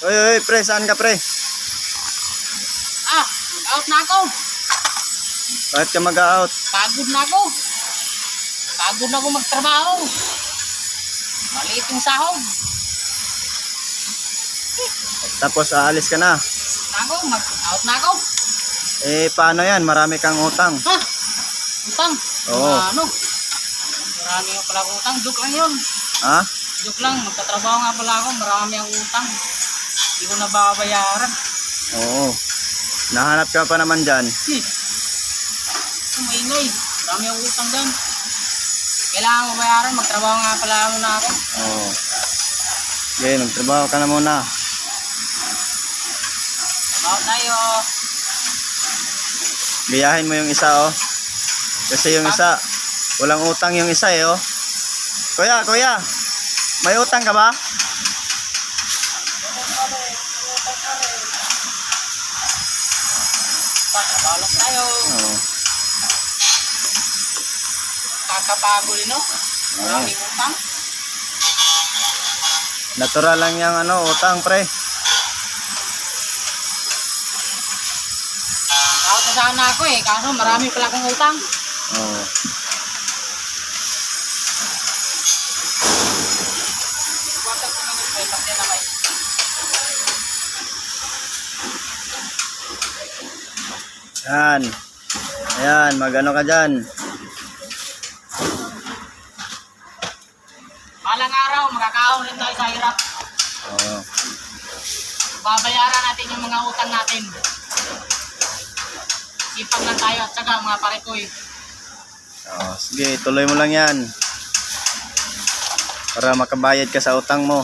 Oy, pre, saan ka, pre? Out na ako. Bakit ka mag-out? Pagod na ako. Pagod na ako magtrabaho. Maliit yung sahod. Tapos aalis ka na. Mag-out na ako. Eh, paano yan? Marami kang utang. Ha? Utang? Oo. Ano? Marami nga pala akong utang. Joke lang yun. Ha? Joke lang. Magtatrabaho nga pala ako. Marami ang utang. Hindi ko na babayaran. Oo. Nahanap ka pa naman dyan. Maingay. Marami ang utang dyan. Kailangan mabayaran. Magtrabaho nga pala muna ako. Oo. Okay, magtrabaho ka na muna. Trabaho tayo. Biyahin mo yung isa, oh. Kasi yung isa, walang utang yung isa, eh, oh. Kuya, may utang ka ba? Trabaho lang tayo. Oo. Kakapagod, no? Maraming utang. Natural lang yung utang, pre. Out na sana ako eh, kaso marami pala akong utang. Oo. Yan. Ayan, magano ka dyan. Balang araw, makakaon rin tayo sa hirap. Oo. Babayaran natin yung mga utang natin. Sipag lang tayo at saka mga parikoy. Oo, sige, tuloy mo lang yan. Para makabayad ka sa utang mo.